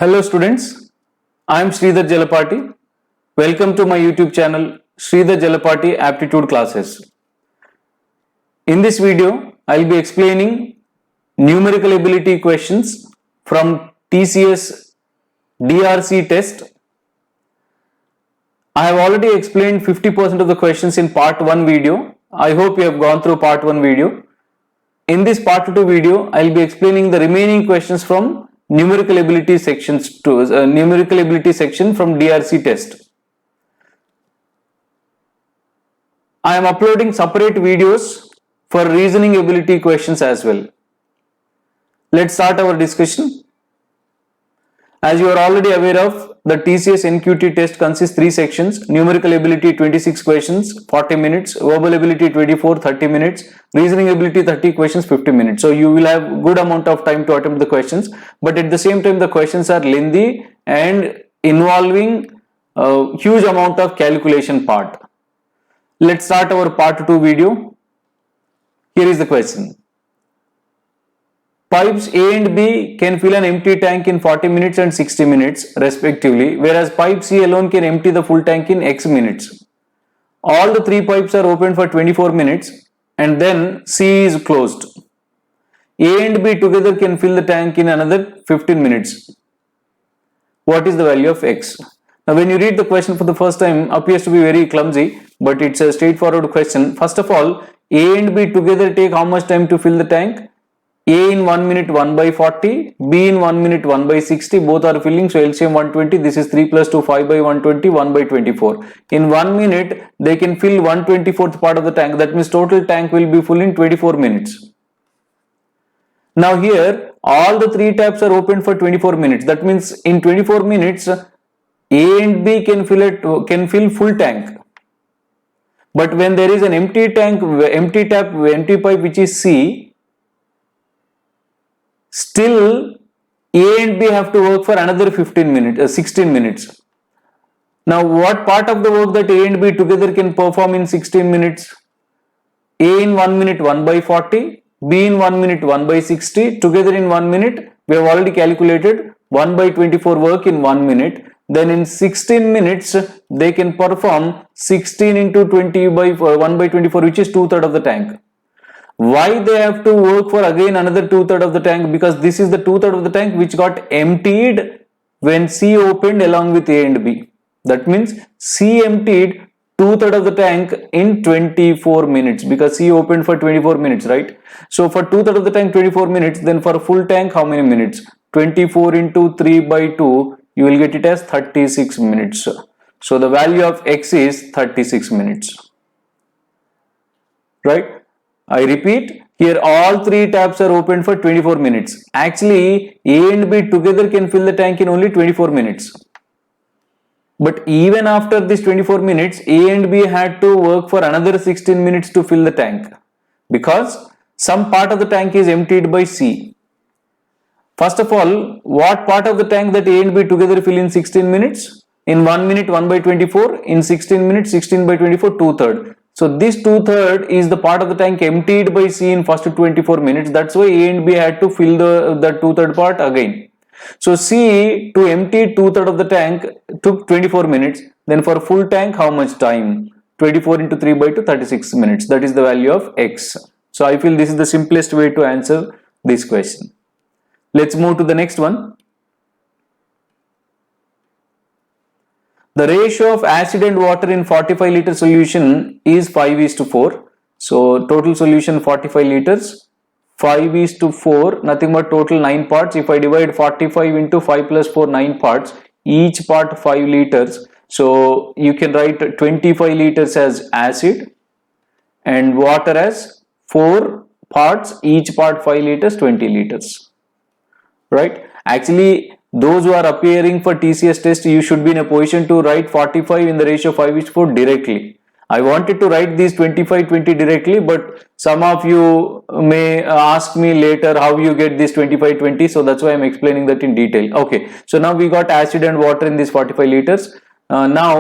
Hello students, I am Sridhar Jalapati. Welcome to my YouTube channel Sridhar Jalapati Aptitude Classes. In this video, I will be explaining numerical ability questions from TCS DRC test. I have already explained 50% of the questions in part 1 video. I hope you have gone through part 1 video. In this part 2 video, I will be explaining the remaining questions from numerical ability sections to numerical ability section from DRC test. I am uploading separate videos for reasoning ability questions as well. Let's start our discussion. As you are already aware of, the TCS NQT test consists 3 sections: numerical ability 26 questions 40 minutes, verbal ability 24 30 minutes, reasoning ability 30 questions 50 minutes. So you will have good amount of time to attempt the questions, but at the same time the questions are lengthy and involving a huge amount of calculation part. Let's start our part 2 video. Here is the question. Pipes A and B can fill an empty tank in 40 minutes and 60 minutes respectively, whereas pipe C alone can empty the full tank in X minutes. All the 3 pipes are open for 24 minutes and then C is closed. A and B together can fill the tank in another 15 minutes. What is the value of X? Now when you read the question for the first time, appears to be very clumsy, but it's a straightforward question. First of all, A and B together take how much time to fill the tank? A in 1 minute 1 by 40, B in 1 minute 1 by 60, both are filling, so LCM 120, this is 3 plus 2, 5 by 120, 1 by 24. In 1 minute, they can fill 1/24th part of the tank, that means total tank will be full in 24 minutes. Now here, all the 3 taps are open for 24 minutes, that means in 24 minutes, A and B can fill full tank. But when there is an empty tank, empty tap, empty pipe which is C, still A and B have to work for another 16 minutes. Now what part of the work that A and B together can perform in 16 minutes? A in 1 minute 1 by 40, B in 1 minute 1 by 60, together in 1 minute, we have already calculated 1 by 24 work in 1 minute. Then in 16 minutes, they can perform 16 into 20 by 1 by 24, which is 2/3 of the tank. Why they have to work for again another 2/3 of the tank? Because this is the 2/3 of the tank which got emptied when C opened along with A and B. That means C emptied 2/3 of the tank in 24 minutes because C opened for 24 minutes, right? So for 2/3 of the tank 24 minutes, then for full tank how many minutes? 24 into 3 by 2, you will get it as 36 minutes. So the value of X is 36 minutes, right? I repeat, here all 3 taps are open for 24 minutes. Actually, A and B together can fill the tank in only 24 minutes. But even after this 24 minutes, A and B had to work for another 16 minutes to fill the tank because some part of the tank is emptied by C. First of all, what part of the tank that A and B together fill in 16 minutes? In 1 minute 1 by 24, in 16 minutes 16 by 24, 2/3. So this 2/3 is the part of the tank emptied by C in first 24 minutes. That's why A and B had to fill the 2/3 part again. So C to empty 2/3 of the tank took 24 minutes. Then for full tank, how much time? 24 into 3 by 2, 36 minutes. That is the value of X. So I feel this is the simplest way to answer this question. Let's move to the next one. The ratio of acid and water in 45 liter solution is 5:4. So total solution 45 liters, 5:4, nothing but total 9 parts. If I divide 45 into 5 plus 4, 9 parts, each part 5 liters. So you can write 25 liters as acid and water as 4 parts, each part 5 liters, 20 liters. Right? Actually, those who are appearing for TCS test, you should be in a position to write 45 in the ratio 5:4 directly. I wanted to write these 25-20 directly, but some of you may ask me later how you get this 25-20, so that's why I'm explaining that in detail. Okay, so now we got acid and water in these 45 liters. Now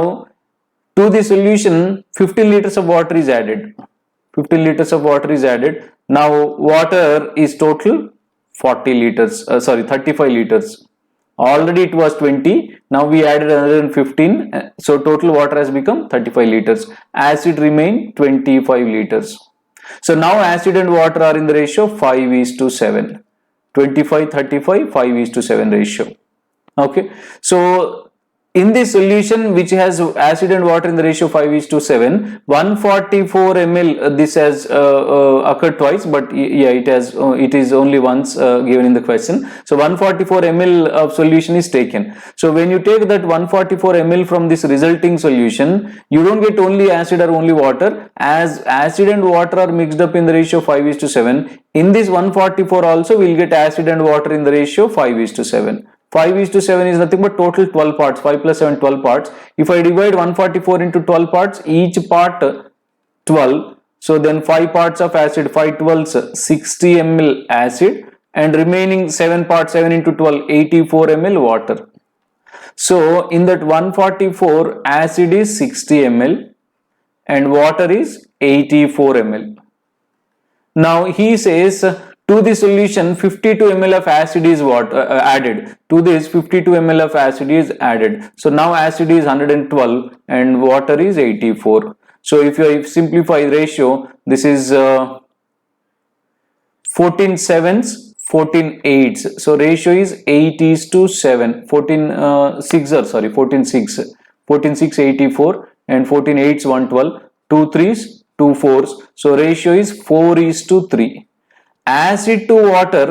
to the solution 15 liters of water is added. 15 liters of water is added. Now water is total 40 liters, 35 liters. Already it was 20, now we added another 15, so total water has become 35 liters. Acid remained 25 liters. So now acid and water are in the ratio 5:7. 25, 35, 5:7 ratio. Okay, so in this solution which has acid and water in the ratio 5:7, 144 ml, this has occurred twice, but yeah, it is only once given in the question. So 144 ml of solution is taken. So when you take that 144 ml from this resulting solution, you don't get only acid or only water, as acid and water are mixed up in the ratio 5:7. In this 144 also we will get acid and water in the ratio 5:7. 5:7 is nothing but total 12 parts, 5 plus 7, 12 parts. If I divide 144 into 12 parts, each part 12, so then 5 parts of acid, 5 12s, 60 ml acid, and remaining 7 parts, 7 into 12, 84 ml water. So in that 144, acid is 60 ml and water is 84 ml. Now he says, to the solution 52 ml of acid is added. To this 52 ml of acid is added. So now acid is 112 and water is 84. So if you simplify the ratio, this is 14 sevens, 14 eights. So ratio is 8:7. 14 6s, sorry, 14 6. 14 6 84 and 14 8s 112. 2 3s 2 4s. So ratio is 4:3. Acid to water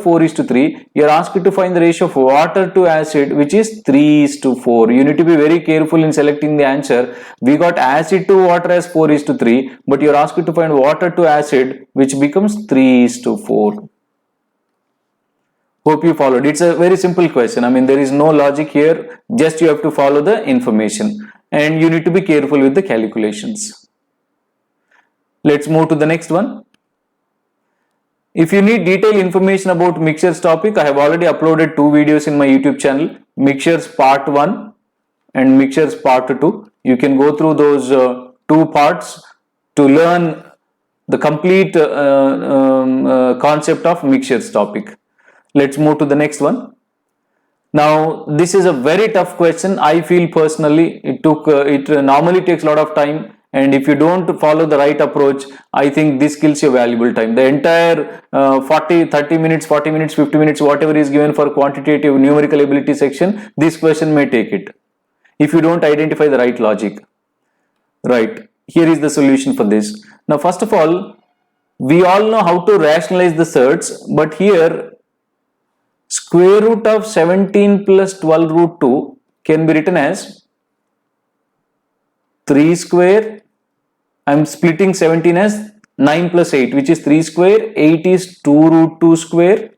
4:3. You are asked to find the ratio of water to acid, which is 3:4. You need to be very careful in selecting the answer. We got acid to water as 4:3, but you are asked to find water to acid, which becomes 3:4. Hope you followed. It's a very simple question. I mean, there is no logic here, just you have to follow the information and you need to be careful with the calculations. Let's move to the next one. If you need detailed information about mixtures topic, I have already uploaded 2 videos in my YouTube channel, Mixtures Part 1 and Mixtures Part 2. You can go through those 2 parts to learn the complete concept of mixtures topic. Let's move to the next one. Now this is a very tough question. I feel personally it normally takes a lot of time, and if you don't follow the right approach, I think this kills your valuable time. The entire 30 minutes, 40 minutes, 50 minutes, whatever is given for quantitative numerical ability section, this question may take it if you don't identify the right logic. Right, here is the solution for this. Now first of all, we all know how to rationalize the surds, but here square root of 17 plus 12 root 2 can be written as 3 square. I am splitting 17 as 9 plus 8, which is 3 square. 8 is 2 root 2 square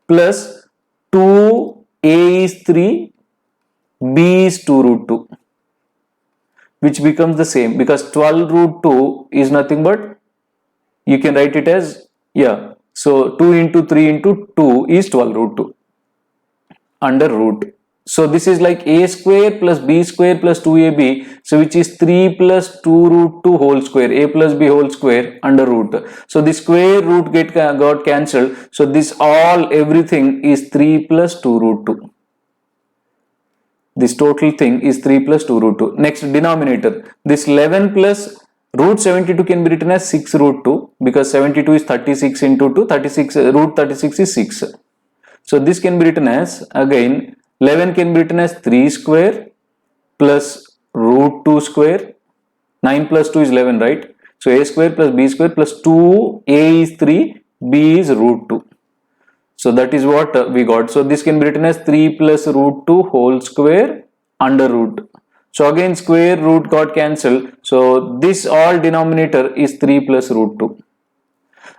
plus 2a is 3, b is 2 root 2, which becomes the same because 12 root 2 is nothing but, you can write it as, yeah, so 2 into 3 into 2 is 12 root 2 under root. So this is like a square plus b square plus 2ab, so which is 3 plus 2 root 2 whole square, a plus b whole square under root. So the square root got cancelled, so this everything is 3 plus 2 root 2. This total thing is 3 plus 2 root 2. Next, denominator, this 11 plus root 72 can be written as 6 root 2 because 72 is 36 into 2, 36, root 36 is 6. So this can be written as, again, 11 can be written as 3 square plus root 2 square. 9 plus 2 is 11, right? So a square plus b square plus 2, a is 3, b is root 2. So that is what we got. So this can be written as 3 plus root 2 whole square under root. So again square root got cancelled. So this all denominator is 3 plus root 2.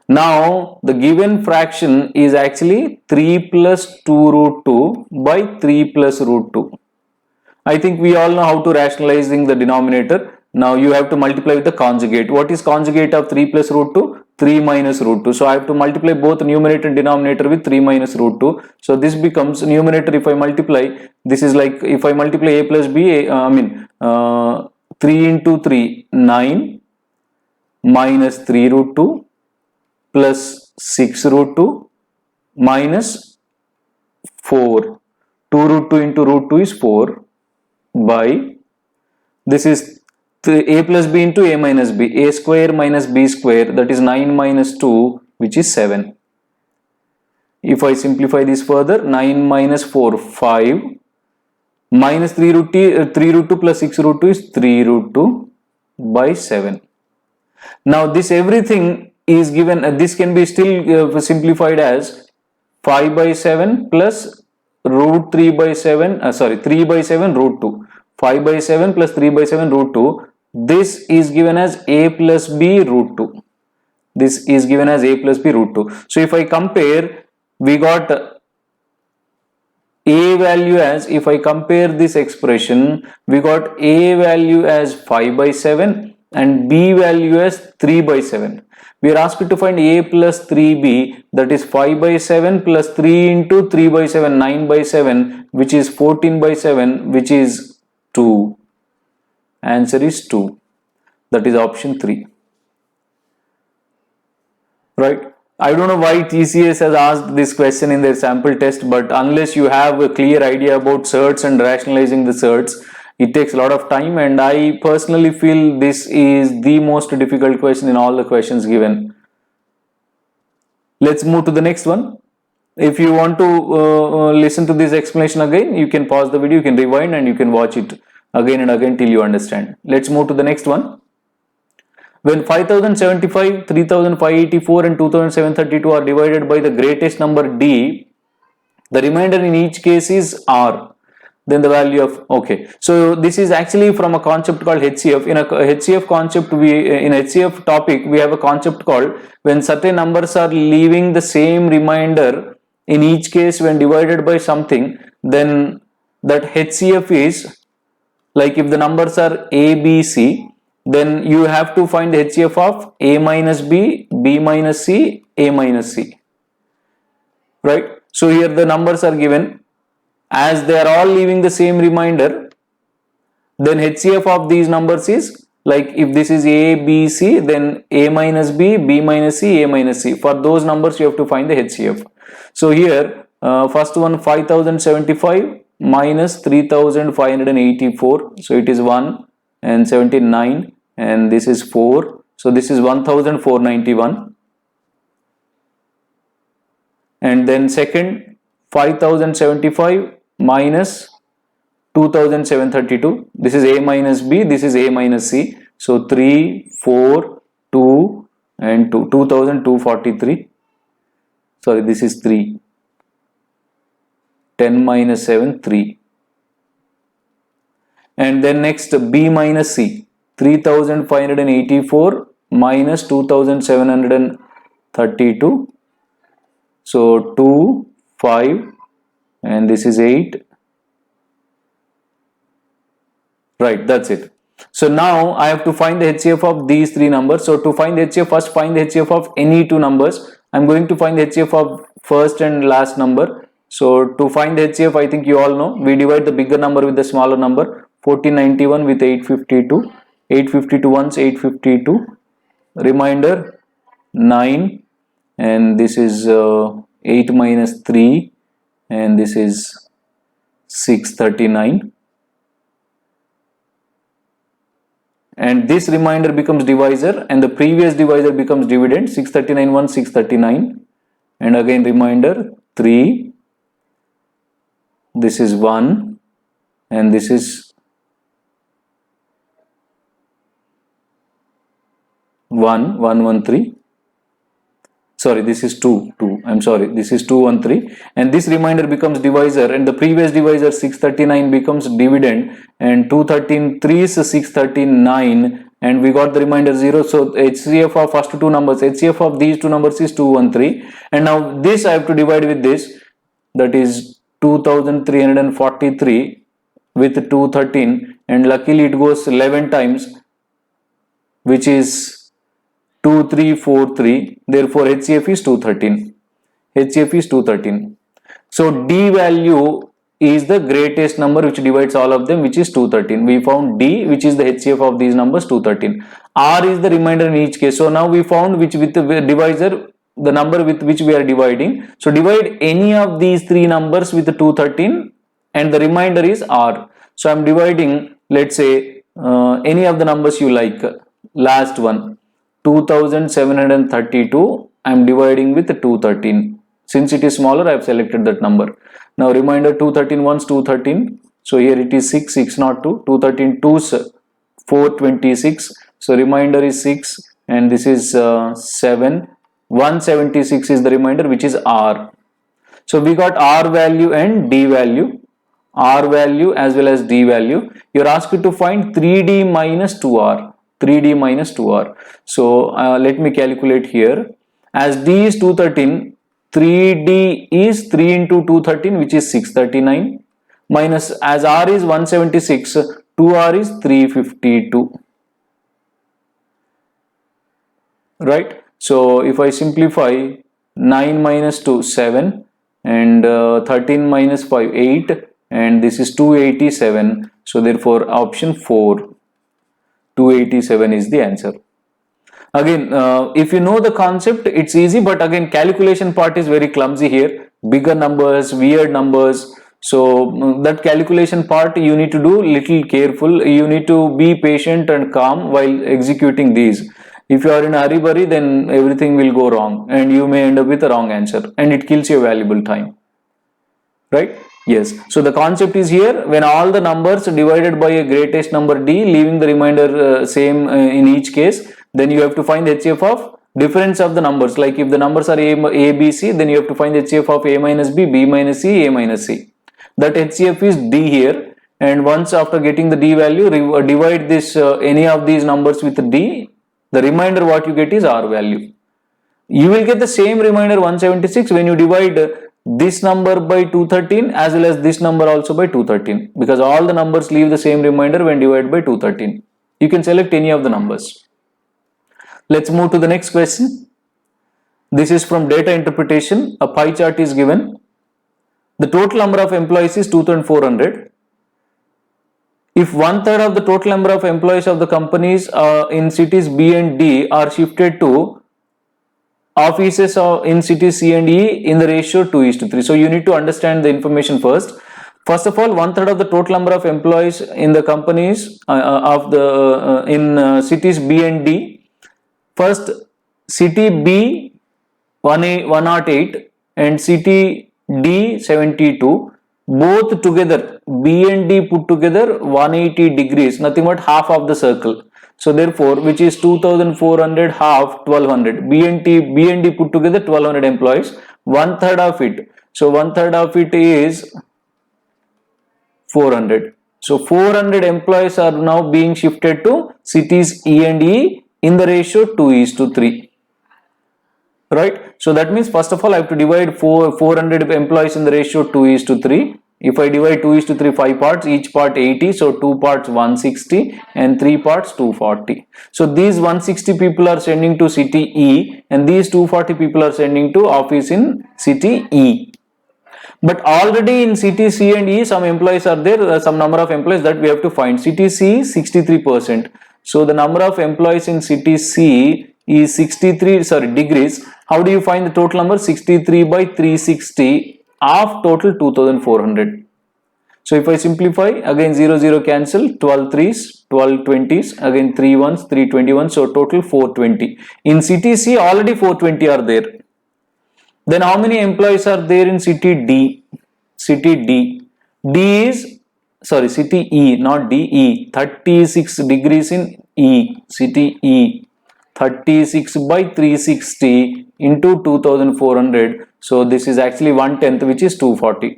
Now the given fraction is actually 3 plus 2 root 2 by 3 plus root 2. I think we all know how to rationalizing the denominator. Now you have to multiply with the conjugate. What is conjugate of 3 plus root 2? 3 minus root 2. So I have to multiply both numerator and denominator with 3 minus root 2. So this becomes numerator, if I multiply, this is like if I multiply a plus b, 3 into 3, 9 minus 3 root 2 plus 6 root 2 minus 4. 2 root 2 into root 2 is 4 by, this is a plus b into a minus b, a square minus b square, that is 9 minus 2, which is 7. If I simplify this further, 9 minus 4, 5, minus 3 root 2 plus 6 root 2 is 3 root 2 by 7. Now this everything is given, this can be still simplified as 5 by 7 plus root 3 by 7, 3 by 7 root 2. 5 by 7 plus 3 by 7 root 2. This is given as a plus b root 2. This is given as a plus b root 2. So if I compare, we got a value as, if I compare this expression, we got a value as 5 by 7 and b value as 3 by 7. We are asked to find a plus 3b, that is 5 by 7 plus 3 into 3 by 7, 9 by 7, which is 14 by 7, which is 2. Answer is 2. That is option 3. Right? I don't know why TCS has asked this question in their sample test, but unless you have a clear idea about certs and rationalizing the certs, it takes a lot of time, and I personally feel this is the most difficult question in all the questions given. Let's move to the next one. If you want to listen to this explanation again, you can pause the video, you can rewind, and you can watch it again and again till you understand. Let's move to the next one. When 5075, 3584 and 2732 are divided by the greatest number d, the remainder in each case is r. Then the value of, okay. So this is actually from a concept called HCF. In a HCF concept, in HCF topic, we have a concept called when certain numbers are leaving the same remainder in each case when divided by something, then that HCF is, like if the numbers are a, b, c, then you have to find the HCF of a minus b, b minus c, a minus c. Right? So here the numbers are given. As they are all leaving the same remainder, then HCF of these numbers is, like if this is a, b, c, then a minus b, b minus c, a minus c. For those numbers you have to find the HCF. So here first one, 5075 minus 3584, so it is 1 and 79, and this is 4, so this is 1491. And then second, 5075 minus 2732, this is a minus b, this is a minus c, so 3, 4, 2 and 2, 2243, sorry, this is 3, 10 minus 7, 3. And then next b minus c, 3584 minus 2732, so 2, 5 and this is 8. Right, that's it. So now I have to find the HCF of these three numbers. So to find the HCF, first find the HCF of any two numbers. I'm going to find the HCF of first and last number. So to find the HCF, I think you all know, we divide the bigger number with the smaller number. 1491 with 852. 852 once, 852. Remainder 9, and this is 8 minus 3, and this is 639. And this remainder becomes divisor, and the previous divisor becomes dividend. 639 1, 639, and again remainder 3, this is 1, and this is 113. Sorry, this is 2, I'm sorry, this is 213, and this remainder becomes divisor, and the previous divisor 639 becomes dividend, and 213 is 639, and we got the remainder 0. So HCF of first two numbers, HCF of these two numbers is 213, and now this I have to divide with this, that is 2343 with 213, and luckily it goes 11 times, which is 2343, therefore HCF is 213. HCF is 213. So D value is the greatest number which divides all of them, which is 213. We found D, which is the HCF of these numbers, 213. R is the remainder in each case. So now we found which with the divisor the number with which we are dividing. So divide any of these three numbers with 213 and the remainder is R. So I am dividing, let's say, any of the numbers you like. Last one, 2732, I am dividing with 213. Since it is smaller, I have selected that number. Now remainder 213 ones 213. So here it is 6, 602, 213 2s 426. So remainder is 6 and this is 7. 176 is the remainder, which is R. So we got R value and D value. R value as well as D value. You are asked to find 3D minus 2R. 3D minus 2R. So let me calculate here. As D is 213, 3D is 3 into 213, which is 639. Minus, as R is 176, 2R is 352. Right? So if I simplify, 9 minus 2, 7, and 13 minus 5, 8, and this is 287. So therefore option 4, 287 is the answer. Again, if you know the concept, it's easy, but again, calculation part is very clumsy here. Bigger numbers, weird numbers. So that calculation part you need to do little careful. You need to be patient and calm while executing these. If you are in a hurry, then everything will go wrong and you may end up with a wrong answer and it kills your valuable time. Right? Yes. So the concept is here, when all the numbers divided by a greatest number D, leaving the remainder same in each case, then you have to find HCF of difference of the numbers. Like if the numbers are A, B, C, then you have to find HCF of A minus B, B minus C, A minus C. That HCF is D here, and once after getting the D value, divide this any of these numbers with D, the remainder what you get is R value. You will get the same remainder 176 when you divide this number by 213 as well as this number also by 213, because all the numbers leave the same remainder when divided by 213. You can select any of the numbers. Let's move to the next question. This is from data interpretation. A pie chart is given. The total number of employees is 2400. If 1/3 of the total number of employees of the companies in cities B and D are shifted to offices in cities C and E in the ratio 2:3. So you need to understand the information first. First of all, 1/3 of the total number of employees in the companies in cities B and D. First, city B 108 and city D 72. Both together, B and D put together 180 degrees, nothing but half of the circle. So therefore, which is 2400 half 1200. B and D put together 1200 employees, 1/3 of it. So 1/3 of it is 400. So 400 employees are now being shifted to cities E and E in the ratio 2:3. Right? So that means first of all I have to divide 400 employees in the ratio 2:3. If I divide 2:3, 5 parts, each part 80, so 2 parts 160 and 3 parts 240. So these 160 people are sending to city E and these 240 people are sending to office in city E. But already in city C and E some employees are there, some number of employees that we have to find. City C 63%. So the number of employees in city C is 63 degrees. How do you find the total number? 63 by 360 of total 2400. So if I simplify, again 0 0 cancel, 12 3s, 12 20s, again 3 1s, 3 21, so total 420. In city C already 420 are there. Then how many employees are there in city D? City D. D is, city E, not D, E. 36 degrees in E, city E. 36 by 360 into 2400. So this is actually 1/10, which is 240.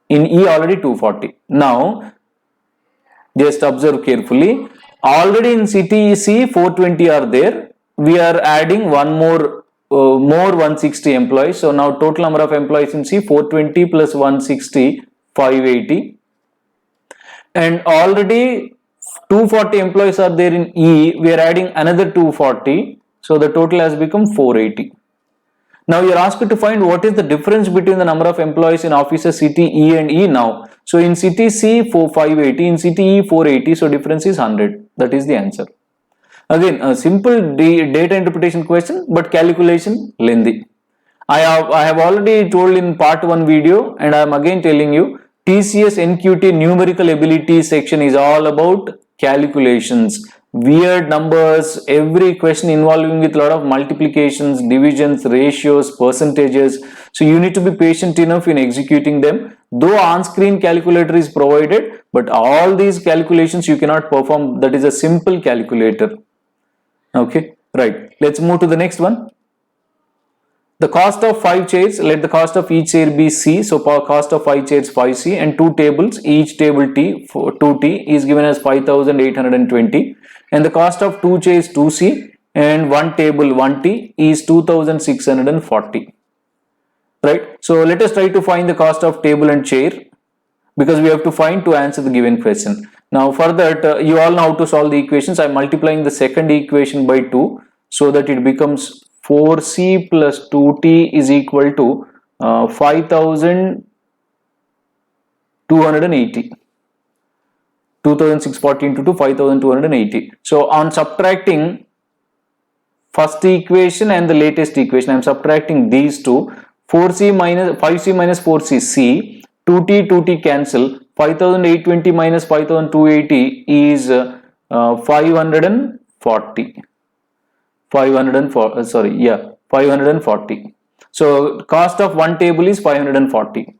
In E already 240. Now just observe carefully. Already in city C 420 are there. We are adding one more 160 employees. So now total number of employees in C 420 plus 160 580. And already 240 employees are there in E. We are adding another 240. So the total has become 480. Now you are asked to find what is the difference between the number of employees in offices city E and E now. So in city C 580, in city E 480, so difference is 100. That is the answer. Again, a simple data interpretation question, but calculation lengthy. I have already told in part 1 video, and I am again telling you, TCS NQT numerical ability section is all about calculations, weird numbers, every question involving with a lot of multiplications, divisions, ratios, percentages. So you need to be patient enough in executing them. Though on-screen calculator is provided, but all these calculations you cannot perform. That is a simple calculator. Okay, right. Let's move to the next one. The cost of 5 chairs, let the cost of each chair be C. So cost of 5 chairs 5C, and 2 tables, each table T for 2T is given as 5,820, and the cost of 2 chairs 2C and 1 table 1T is 2,640. Right. So let us try to find the cost of table and chair, because we have to find to answer the given question. Now for that, you all know how to solve the equations. I am multiplying the second equation by 2 so that it becomes 4C plus 2T is equal to 5,280. 2,640 into 2, 5,280. So on subtracting first equation and the latest equation, I am subtracting these two. 4C minus 5C minus 4C, C. 2T cancel. 5,820 minus 5,280 is 540. 540. So cost of one table is 540.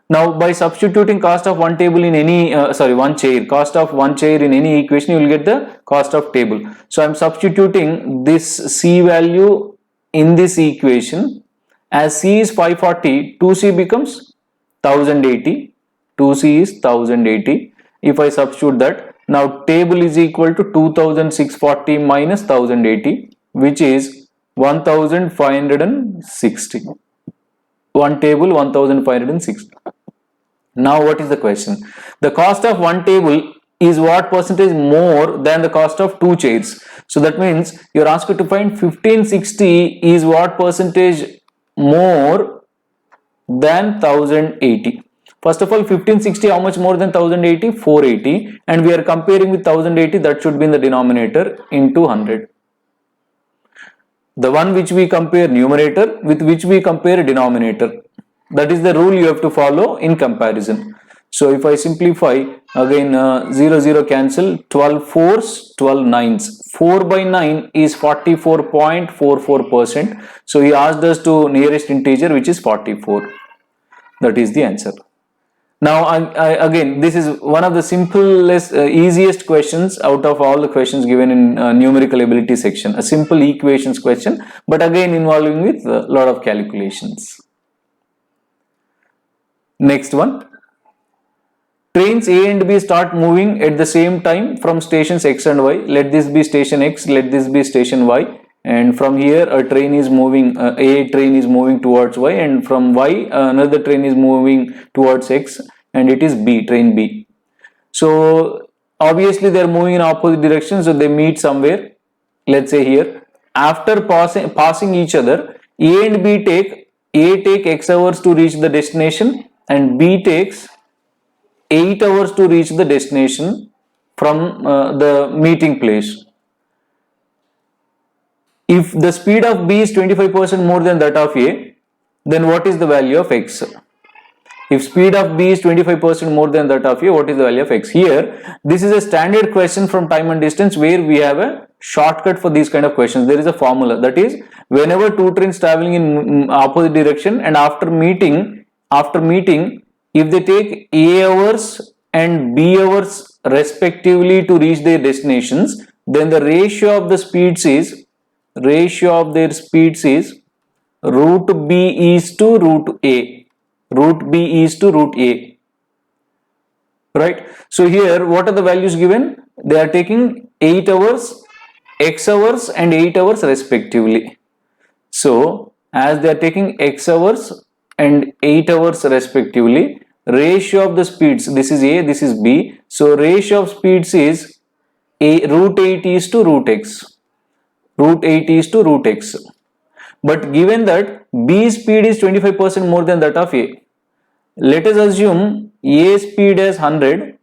Now by substituting cost of one table in any one chair, cost of one chair in any equation, you will get the cost of table. So I am substituting this C value in this equation. As C is 540, 2C becomes 1080. 2C is 1080. If I substitute that, now table is equal to 2,640 minus 1080, which is 1,560. One table 1,560. Now what is the question? The cost of one table is what percentage more than the cost of two chairs? So that means you are asked to find 1560 is what percentage more than 1080. First of all, 1560, how much more than 1080? 480, and we are comparing with 1080, that should be in the denominator into 100. The one which we compare numerator with which we compare denominator. That is the rule you have to follow in comparison. So if I simplify, again 0 0 cancel, 12 4s, 12 9s. 4 by 9 is 44.44%. So he asked us to nearest integer, which is 44. That is the answer. Now again, this is one of the simplest, easiest questions out of all the questions given in numerical ability section. A simple equations question, but again involving with a lot of calculations. Next one. Trains A and B start moving at the same time from stations X and Y. Let this be station X, let this be station Y. And from here a train is moving, A train is moving towards Y, and from Y another train is moving towards X, and it is B, train B. So obviously they are moving in opposite directions, so they meet somewhere. Let's say here, after passing each other, A and B take X hours to reach the destination, and B takes 8 hours to reach the destination from the meeting place. If the speed of B is 25% more than that of A, then what is the value of X? If speed of B is 25% more than that of A, what is the value of X? Here, this is a standard question from time and distance where we have a shortcut for these kind of questions. There is a formula, that is, whenever two trains traveling in opposite direction and after meeting, if they take A hours and B hours respectively to reach their destinations, then the ratio of their speeds is root B is to root A. Root B is to root A. Right? So here, what are the values given? They are taking 8 hours, X hours and 8 hours respectively. So as they are taking X hours and 8 hours respectively, ratio of the speeds, this is A, this is B. So ratio of speeds is root 8 is to root X. Root 8 is to root X. But given that B speed is 25% more than that of A, let us assume A speed as 100,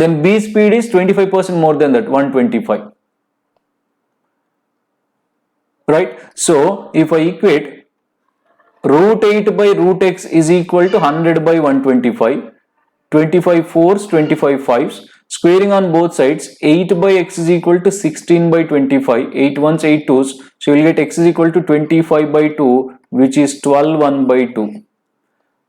then B speed is 25% more than that, 125. Right? So if I equate root 8 by root x is equal to 100 by 125, 25 fours, 25 fives, squaring on both sides, 8 by x is equal to 16 by 25, 8 ones, 8 twos, so you will get x is equal to 25 by 2, which is 12 1 by 2.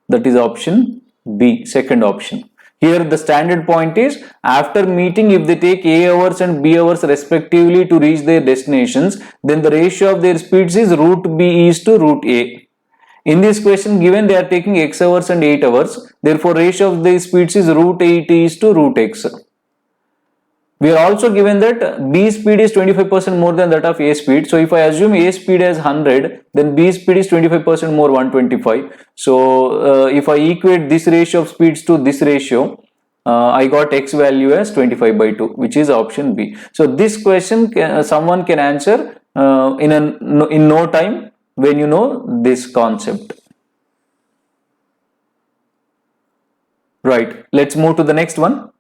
That is option B, second option. Here the standard point is, after meeting, if they take A hours and B hours respectively to reach their destinations, then the ratio of their speeds is root B is to root A. In this question given, they are taking x hours and 8 hours, therefore ratio of their speeds is root 8 is to root x. We are also given that B speed is 25% more than that of A speed. So if I assume A speed as 100, then B speed is 25% more, 125. So if I equate this ratio of speeds to this ratio, I got x value as 25 by 2, which is option B. So this question someone can answer in no time when you know this concept. Right, let's move to the next one.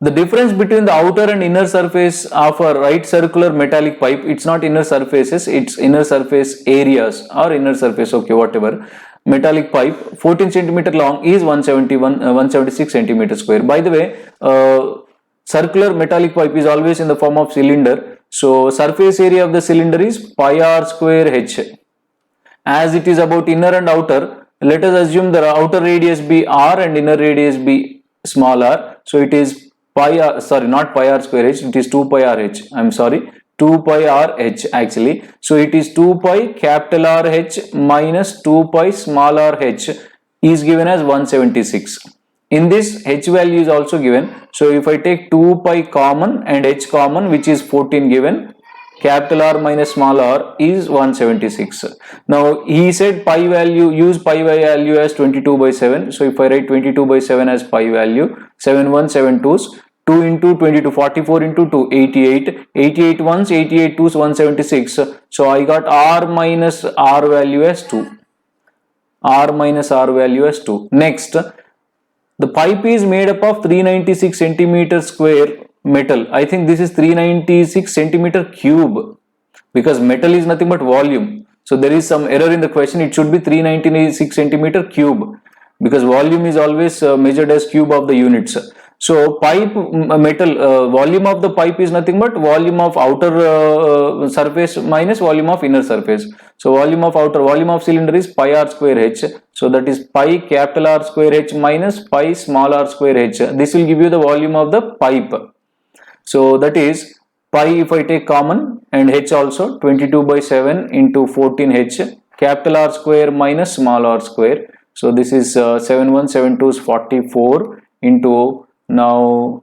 The difference between the outer and inner surface of a right circular metallic pipe, it's not inner surfaces, it's inner surface areas or inner surface, okay, whatever. Metallic pipe 14 centimeter long is 176 centimeter square. By the way, circular metallic pipe is always in the form of cylinder. So surface area of the cylinder is pi r square h. As it is about inner and outer, let us assume the outer radius be r and inner radius be small r. So it is pi r, sorry, not pi r square h, it is 2 pi r h. I am sorry, 2 pi r h actually. So it is 2 pi capital R h minus 2 pi small r h is given as 176. In this, h value is also given. So if I take 2 pi common and h common, which is 14 given, capital R minus small r is 176. Now he said pi value, use pi value as 22 by 7. So if I write 22 by 7 as pi value, 7 1s, 7 2s, 2 into 22, 44 into 2, 88, 88 ones, 88 2s, 176. So I got r minus r value as 2. R minus r value as 2. Next, the pipe is made up of 396 centimeter square metal. I think this is 396 centimeter cube, because metal is nothing but volume. So there is some error in the question. It should be 396 centimeter cube, because volume is always measured as cube of the units. So pipe metal volume of the pipe is nothing but volume of outer surface minus volume of inner surface. So volume of cylinder is pi r square h. So that is pi capital R square h minus pi small r square h. This will give you the volume of the pipe. So that is pi, if I take common, and h also, 22 by 7 into 14 h, capital R square minus small r square. So this is 7 1 7 2 is 44 into, now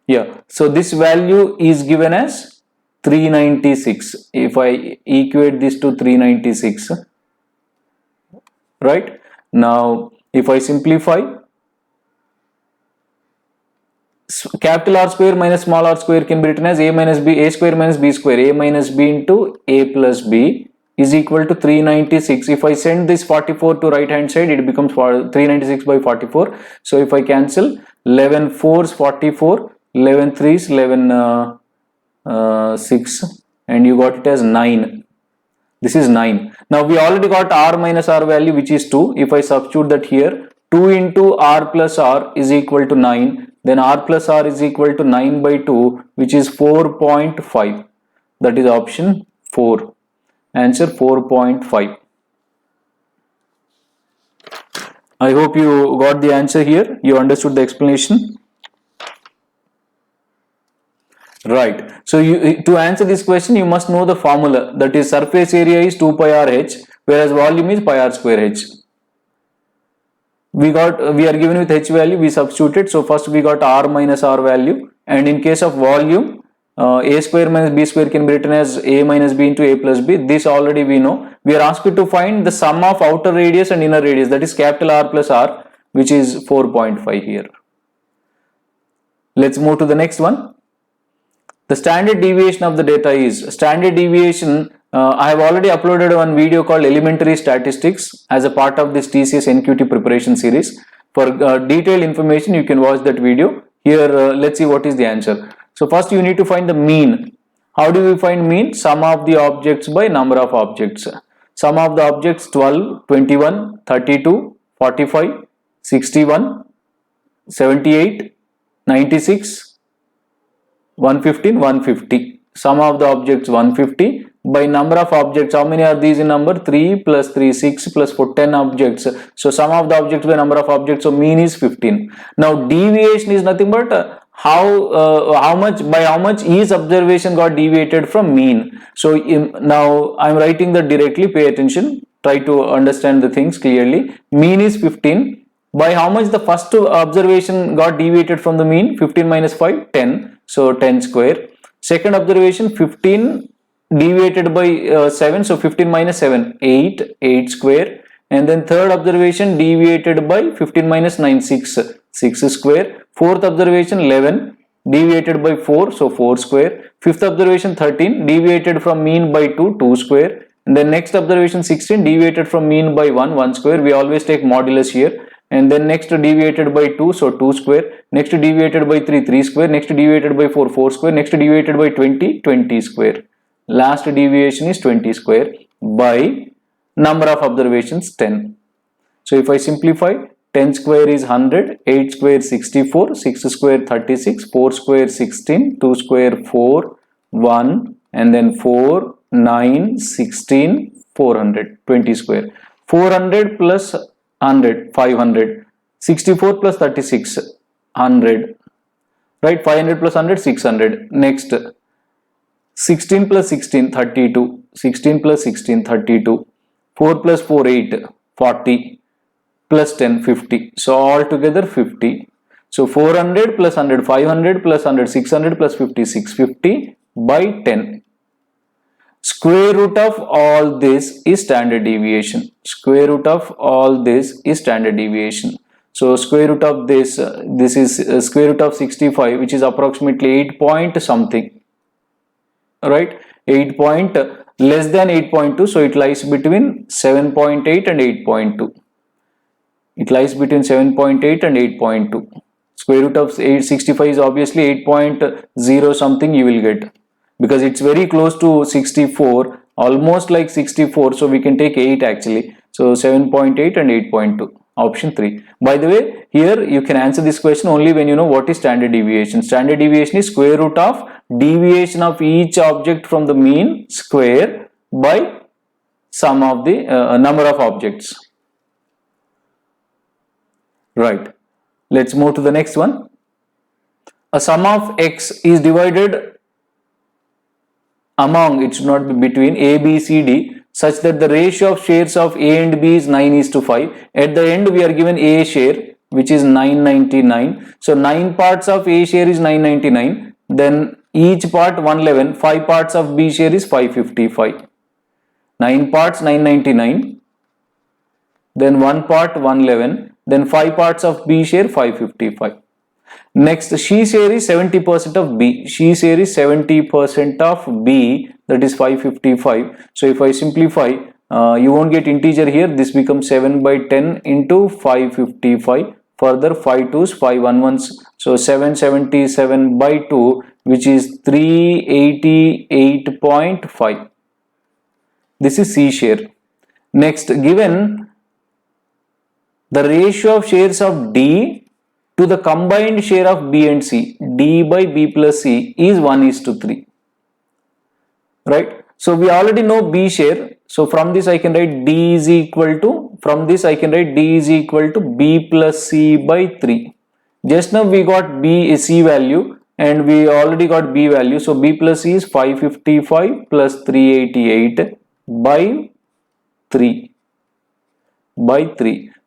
yeah, so this value is given as 396. If I equate this to 396, right? Now if I simplify, capital R square minus small r square can be written as a minus b, a square minus b square, a minus b into a plus b is equal to 396. If I send this 44 to right hand side, it becomes 396 by 44. So if I cancel, 11 4s 44, 11 3s 11 6, and you got it as 9. This is 9. Now we already got r minus r value, which is 2. If I substitute that here, 2 into r plus r is equal to 9. Then r plus r is equal to 9 by 2, which is 4.5. That is option 4. Answer 4.5. I hope you got the answer here. You understood the explanation. Right. So to answer this question, you must know the formula. That is, surface area is 2 pi r h, whereas volume is pi r square h. We are given with h value, we substituted. So first we got r minus r value, and in case of volume, a square minus b square can be written as a minus b into a plus b. This already we know. We are asked to find the sum of outer radius and inner radius, that is capital R plus r, which is 4.5 here. Let's move to the next one. The standard deviation of the data is, standard deviation I have already uploaded one video called Elementary Statistics as a part of this TCS NQT preparation series. For detailed information, you can watch that video. Here, let's see what is the answer. So first you need to find the mean. How do we find mean? Sum of the objects by number of objects. Sum of the objects 12, 21, 32, 45, 61, 78, 96, 115, 150. Sum of the objects 150. By number of objects, how many are these in number? 3 plus 3, 6 plus 4, 10 objects. So sum of the objects by number of objects, so mean is 15. Now deviation is nothing but how much each observation got deviated from mean. So now I am writing that directly, pay attention, try to understand the things clearly. Mean is 15. By how much the first observation got deviated from the mean? 15 minus 5, 10. So 10 square. Second observation 15 deviated by 7, so 15 minus 7, 8 square. And then third observation deviated by 15 minus 9, 6 square. Fourth observation 11 deviated by 4, so 4 square. Fifth observation 13 deviated from mean by 2 square. And then next observation 16 deviated from mean by 1 square. We always take modulus here. And then next deviated by 2, so 2 square. Next deviated by 3 square. Next deviated by 4 square. Next deviated by 20 square. Last deviation is 20 square by number of observations 10. So if I simplify, 10 square is 100, 8 square 64, 6 square 36, 4 square 16, 2 square 4, 1 and then 4, 9, 16, 400, 20 square. 400 plus 100, 500, 64 plus 36, 100, right? 500 plus 100, 600. Next, 16 plus 16, 32, 16 plus 16, 32, 4 plus 4, 8, 40, plus 10, 50. So altogether 50. So 400 plus 100, 500 plus 100, 600 plus 50, 650 by 10. Square root of all this is standard deviation. Square root of all this is standard deviation. So square root of this, this is square root of 65, which is approximately 8 point something. Right, 8 point less than 8.2, so it lies between 7.8 and 8.2. It lies between 7.8 and 8.2. Square root of 65 is obviously 8.0 something you will get, because it's very close to 64, almost like 64, so we can take 8 actually. So 7.8 and 8.2. Option 3. By the way, here you can answer this question only when you know what is standard deviation. Standard deviation is square root of deviation of each object from the mean square by sum of the number of objects. Right. Let's move to the next one. A sum of x is divided among, it should not be between, A, B, C, D, such that the ratio of shares of A and B is 9:5. At the end we are given A share, which is 999. So 9 parts of A share is 999. Then each part 111. 5 parts of B share is 555. 9 parts 999. Then 1 part 111. Then 5 parts of B share 555. Next, she share is 70% of B. She share is 70% of B, that is 555. So if I simplify, you won't get integer here. This becomes 7 by 10 into 555. Further 5 2s, 5 1s. So 777 by 2, which is 388.5. This is C share. Next, given the ratio of shares of D to the combined share of B and C, D by B plus C is 1:3. Right? So we already know B share. So from this I can write D is equal to, from this I can write D is equal to B plus C by 3. Just now we got B C value and we already got B value. So B plus C is 555 plus 388 by 3.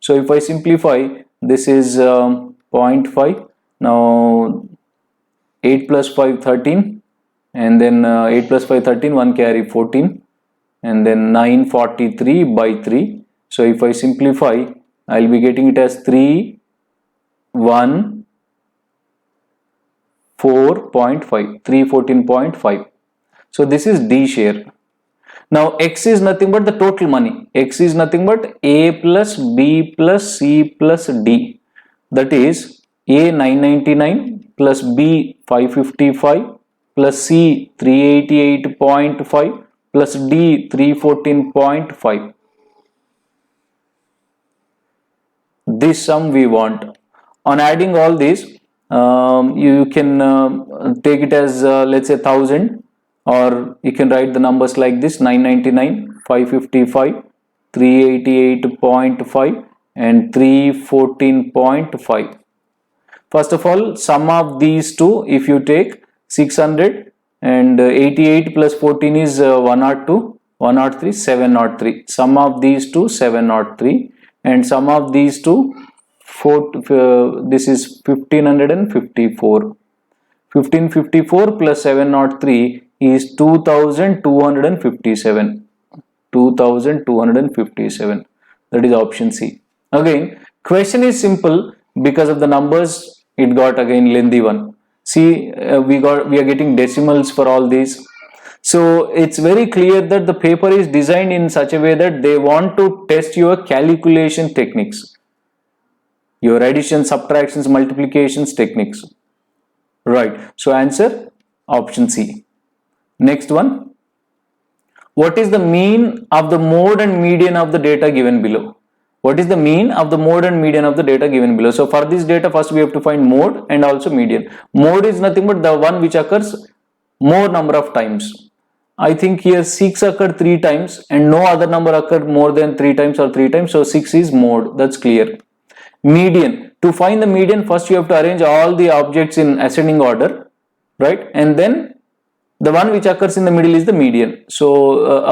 So if I simplify, this is 0.5. Now 8 plus 5 13, and then 8 plus 5 13, 1 carry 14, and then 943 by 3. So if I simplify, I will be getting it as 314.5, 314.5. So this is D share. Now x is nothing but the total money. X is nothing but A plus B plus C plus D. That is A 999 plus B 555 plus C 388.5 plus D 314.5. This sum we want. On adding all these, you can take it as let's say 1000, or you can write the numbers like this: 999, 555, 388.5 and 314.5. First of all, sum of these two, if you take 600 and 88 plus 14 is 102, 103, 703. Sum of these two 703, and sum of these two this is 1554. 1554 plus 703 is 2257. 2257. That is option C. Again, question is simple because of the numbers. It got again lengthy one. See, we are getting decimals for all these. So it's very clear that the paper is designed in such a way that they want to test your calculation techniques, your addition, subtractions, multiplications techniques. Right. So answer option C. Next one. What is the mean of the mode and median of the data given below? What is the mean of the mode and median of the data given below? So for this data, first we have to find mode and also median. Mode is nothing but the one which occurs more number of times. I think here 6 occurred 3 times and no other number occurred more than 3 times or 3 times. So 6 is mode. That's clear. Median. To find the median, first you have to arrange all the objects in ascending order, right? And then the one which occurs in the middle is the median. So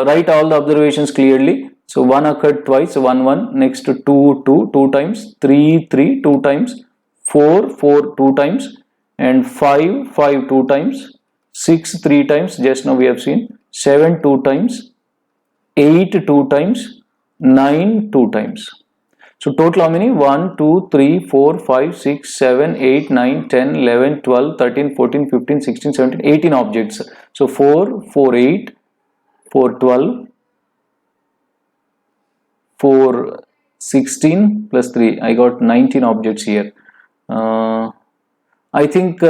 write all the observations clearly. So 1 occurred twice, 1 1, next 2 2 2 times, 3 3 2 times, 4 4 2 times, and 5 5 2 times, 6 3 times, just now we have seen, 7 2 times, 8 2 times, 9 2 times. So total how many? 1 2 3 4 5 6 7 8 9 10 11 12 13 14 15 16 17 18 objects. So 4 4 8 4 12 4 16 plus 3, I got 19 objects here. I think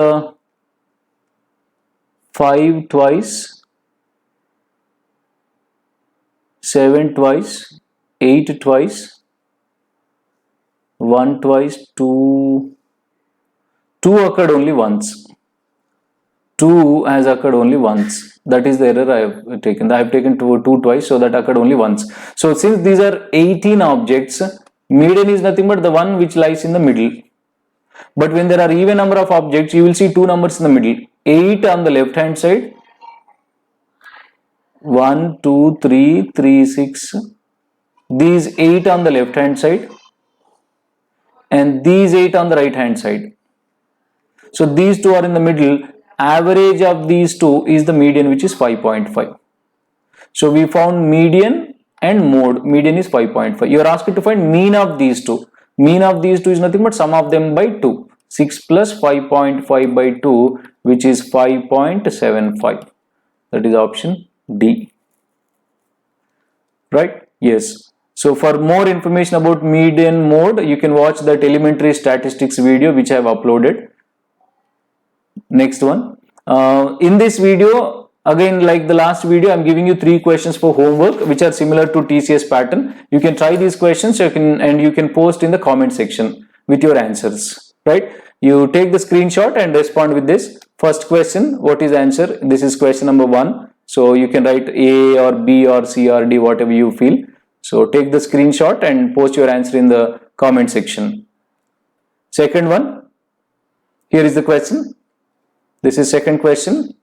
5 twice, 7 twice, 8 twice, 1 twice, 2 occurred only once. 2 has occurred only once. That is the error I have taken. I have taken 2 twice, so that occurred only once. So since these are 18 objects, median is nothing but the one which lies in the middle. But when there are even number of objects, you will see 2 numbers in the middle. 8 on the left hand side. 1, 2, 3, 3, 6. These 8 on the left hand side. And these 8 on the right hand side. So these 2 are in the middle. Average of these 2 is the median, which is 5.5. So we found median and mode. Median is 5.5. You are asked to find mean of these 2. Mean of these 2 is nothing but sum of them by 2. 6 plus 5.5 by 2, which is 5.75. That is option D. Right? Yes. So for more information about median mode, you can watch that elementary statistics video which I have uploaded. Next one. In this video, again like the last video, I am giving you 3 questions for homework which are similar to TCS pattern. You can try these questions and you can post in the comment section with your answers. Right? You take the screenshot and respond with this. First question, what is the answer? This is question number 1. So you can write A or B or C or D, whatever you feel. So take the screenshot and post your answer in the comment section. Second one, here is the question. This is second question.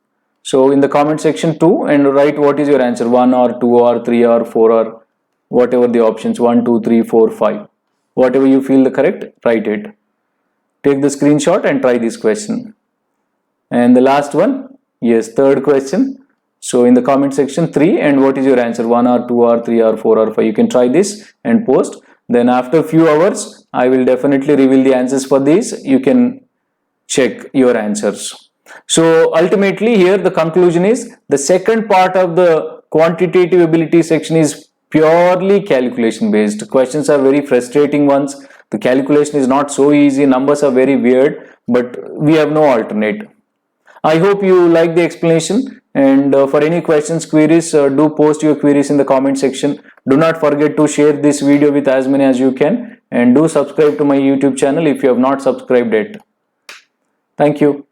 So in the comment section 2 and write what is your answer, 1 or 2 or 3 or 4 or whatever the options, 1, 2, 3, 4, 5. Whatever you feel the correct, write it. Take the screenshot and try this question. And the last one, yes, third question. So in the comment section 3 and what is your answer, 1 or 2 or 3 or 4 or 5. You can try this and post. Then after a few hours, I will definitely reveal the answers for these. You can check your answers. So ultimately here the conclusion is the second part of the quantitative ability section is purely calculation based. Questions are very frustrating ones. The calculation is not so easy, numbers are very weird, but we have no alternate. I hope you like the explanation, and for any questions, queries, do post your queries in the comment section. Do not forget to share this video with as many as you can, and do subscribe to my YouTube channel if you have not subscribed yet. Thank you.